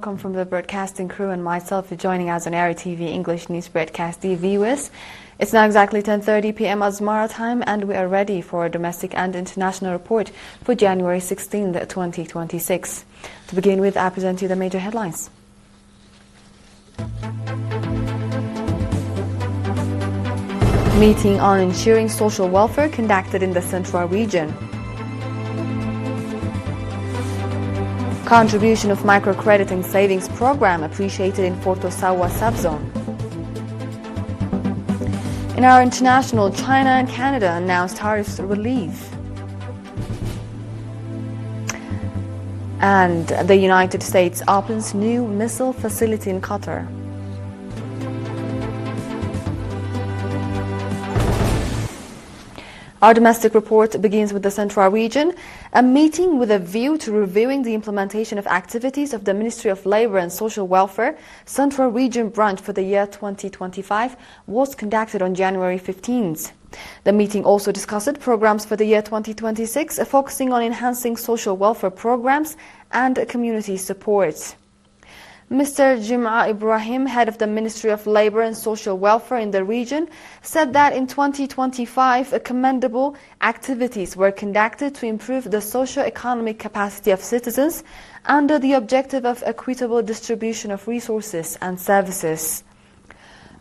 welcome from the broadcasting crew and myself for joining us on ERi-TV English News Broadcast viewers. It's now exactly 10:30 p.m. Asmara time, and we are ready for a domestic and international report for January 16, 2026. To begin with, I present you the major headlines. Meeting on ensuring social welfare conducted in the Central region. Contribution of microcredit and savings program appreciated in Porto Sawa subzone. In our international, China and Canada announced tariffs relief. And the United States opens new missile facility in Qatar. Our domestic report begins with the Central region. A meeting with a view to reviewing the implementation of activities of the Ministry of Labour and Social Welfare Central Region branch for the year 2025 was conducted on January 15th. The meeting also discussed programs for the year 2026, focusing on enhancing social welfare programs and community support. Mr. Jim'a Ibrahim, head of the Ministry of Labour and Social Welfare in the region, said that in 2025, commendable activities were conducted to improve the socio-economic capacity of citizens under the objective of equitable distribution of resources and services.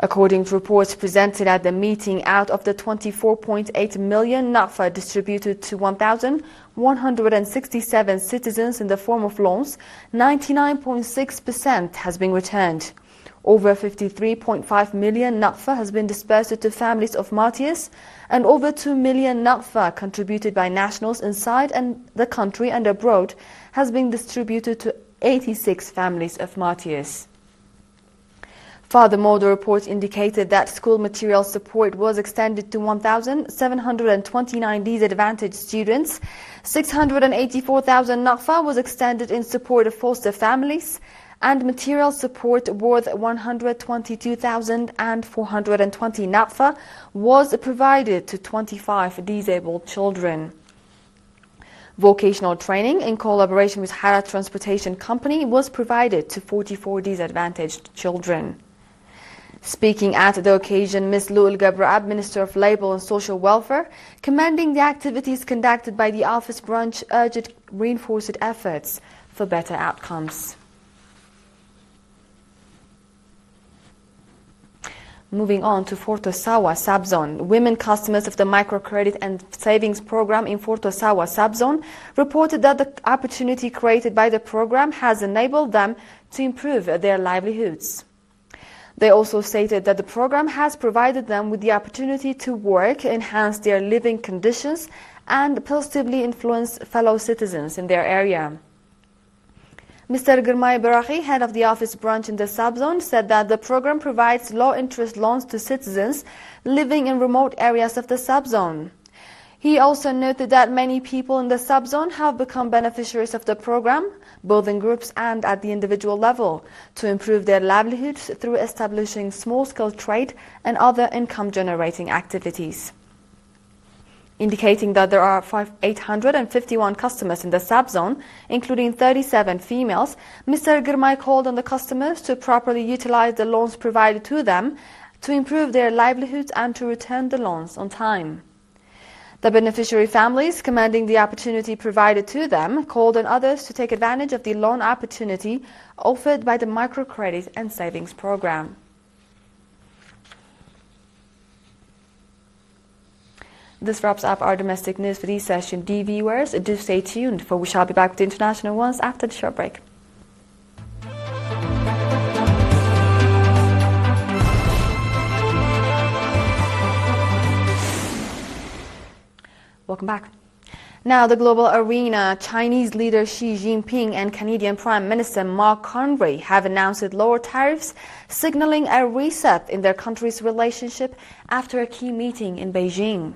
According to reports presented at the meeting, out of the 24.8 million nafa distributed to 1,167 citizens in the form of loans, 99.6% has been returned. Over 53.5 million nafa has been dispersed to families of martyrs, and over 2 million nafa contributed by nationals inside and the country and abroad has been distributed to 86 families of martyrs. Furthermore, the report indicated that school material support was extended to 1,729 disadvantaged students. 684,000 nafa was extended in support of foster families, and material support worth 122,420 nafa was provided to 25 disabled children. Vocational training in collaboration with Hara Transportation Company was provided to 44 disadvantaged children. Speaking at the occasion, Ms. Lu'ul Gabraab, Minister of Labour and Social Welfare, commending the activities conducted by the office branch, urged reinforced efforts for better outcomes. Moving on to Porto Sawa subzone, women customers of the microcredit and savings program in Porto Sawa subzone reported that the opportunity created by the program has enabled them to improve their livelihoods. They also stated that the program has provided them with the opportunity to work, enhance their living conditions, and positively influence fellow citizens in their area. Mr. Girmay Barahi, head of the office branch in the subzone, said that the program provides low-interest loans to citizens living in remote areas of the subzone. He also noted that many people in the subzone have become beneficiaries of the program, both in groups and at the individual level, to improve their livelihoods through establishing small-scale trade and other income-generating activities. Indicating that there are 851 customers in the subzone, including 37 females, Mr. Girmay called on the customers to properly utilize the loans provided to them to improve their livelihoods and to return the loans on time. The beneficiary families, commending the opportunity provided to them, called on others to take advantage of the loan opportunity offered by the microcredit and savings program. This wraps up our domestic news for this session. Dear viewers, do stay tuned, for we shall be back with the international ones after the short break. Welcome back. Now, the global arena, Chinese leader Xi Jinping and Canadian Prime Minister Mark Carney have announced lower tariffs, signaling a reset in their country's relationship after a key meeting in Beijing.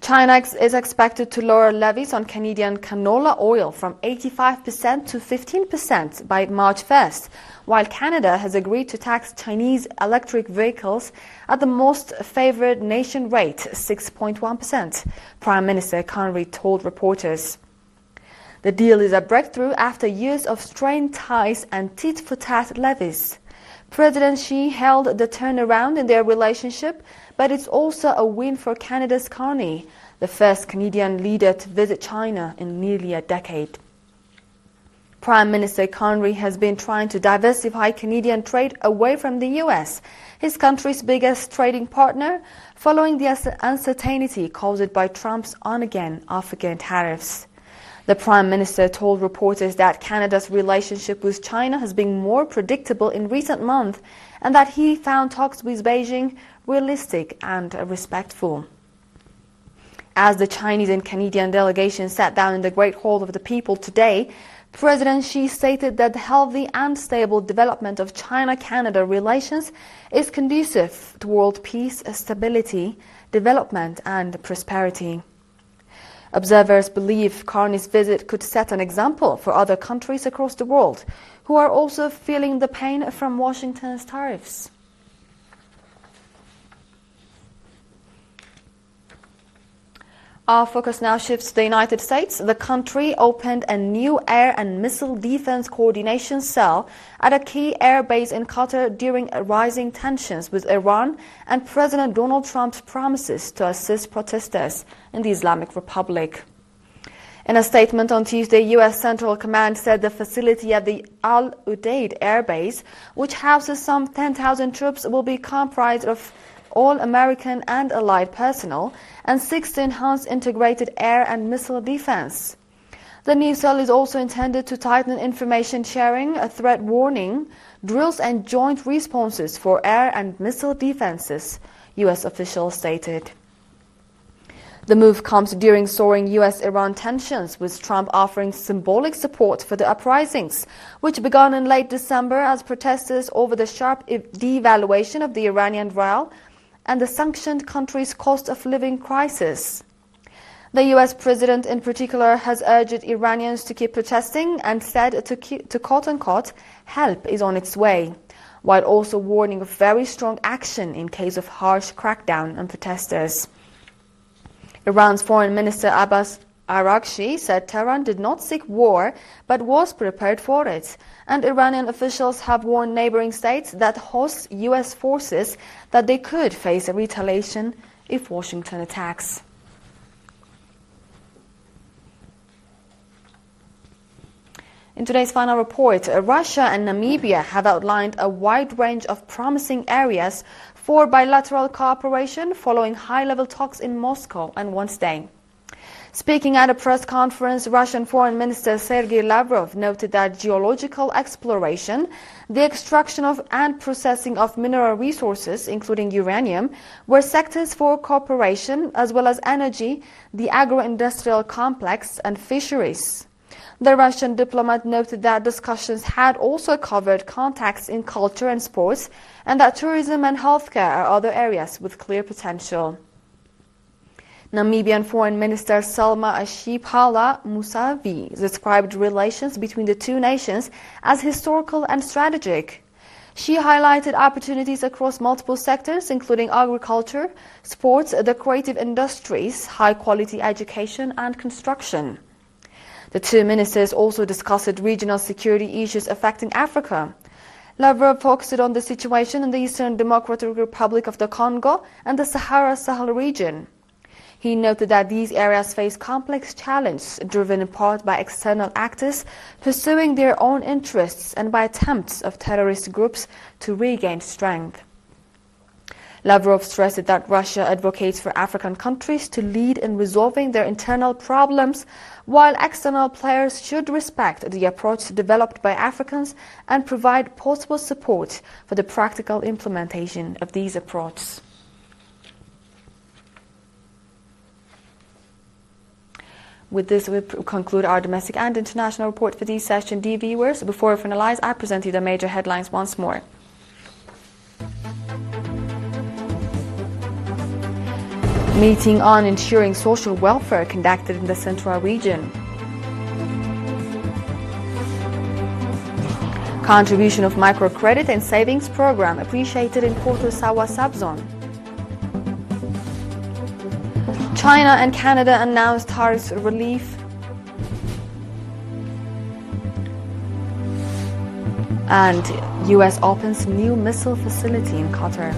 China is expected to lower levies on Canadian canola oil from 85% to 15% by March 1st, while Canada has agreed to tax Chinese electric vehicles at the most favored nation rate, 6.1%, Prime Minister Carney told reporters. The deal is a breakthrough after years of strained ties and tit-for-tat levies. President Xi hailed the turnaround in their relationship, but it's also a win for Canada's Carney, the first Canadian leader to visit China in nearly a decade. Prime Minister Carney has been trying to diversify Canadian trade away from the US, his country's biggest trading partner, following the uncertainty caused by Trump's on-again, off-again tariffs. The Prime Minister told reporters that Canada's relationship with China has been more predictable in recent months and that he found talks with Beijing realistic and respectful. As the Chinese and Canadian delegations sat down in the Great Hall of the People today, President Xi stated that the healthy and stable development of China-Canada relations is conducive to world peace, stability, development and prosperity. Observers believe Carney's visit could set an example for other countries across the world who are also feeling the pain from Washington's tariffs. Our focus now shifts to the United States. The country opened a new air and missile defense coordination cell at a key air base in Qatar during rising tensions with Iran and President Donald Trump's promises to assist protesters in the Islamic Republic. In a statement on Tuesday, U.S. Central Command said the facility at the Al Udeid Air Base, which houses some 10,000 troops, will be comprised of all American and allied personnel and seeks to enhance integrated air and missile defense. The new cell is also intended to tighten information sharing, threat warning, drills and joint responses for air and missile defenses, U.S. officials stated. The move comes during soaring U.S.-Iran tensions, with Trump offering symbolic support for the uprisings, which began in late December as protesters over the sharp devaluation of the Iranian rial and the sanctioned country's cost of living crisis. The U.S. president in particular has urged Iranians to keep protesting and said to quote-unquote, help is on its way, while also warning of very strong action in case of harsh crackdown on protesters. Iran's Foreign Minister Abbas Araghchi said Tehran did not seek war but was prepared for it, and Iranian officials have warned neighboring states that host U.S. forces that they could face a retaliation if Washington attacks. In today's final report, Russia and Namibia have outlined a wide range of promising areas for bilateral cooperation following high-level talks in Moscow on Wednesday. Speaking at a press conference, Russian Foreign Minister Sergei Lavrov noted that geological exploration, the extraction of and processing of mineral resources, including uranium, were sectors for cooperation, as well as energy, the agro-industrial complex, and fisheries. The Russian diplomat noted that discussions had also covered contacts in culture and sports, and that tourism and healthcare are other areas with clear potential. Namibian Foreign Minister Selma Ashiphala Musavi described relations between the two nations as historical and strategic. She highlighted opportunities across multiple sectors, including agriculture, sports, the creative industries, high-quality education, and construction. The two ministers also discussed regional security issues affecting Africa. Lavrov focused on the situation in the Eastern Democratic Republic of the Congo and the Sahara-Sahel region. He noted that these areas face complex challenges driven in part by external actors pursuing their own interests and by attempts of terrorist groups to regain strength. Lavrov stressed that Russia advocates for African countries to lead in resolving their internal problems, while external players should respect the approach developed by Africans and provide possible support for the practical implementation of these approaches. With this, we conclude our domestic and international report for this session. Dear viewers, before we finalize, I present you the major headlines once more. Meeting on ensuring social welfare conducted in the Central region. Contribution of microcredit and savings program appreciated in Porto Sawa subzone. China and Canada announced tariff relief. And US opens new missile facility in Qatar.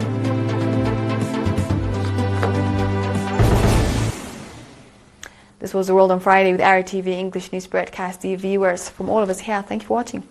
This was The World on Friday with ERi-TV English News Broadcast. Dear viewers, from all of us here, thank you for watching.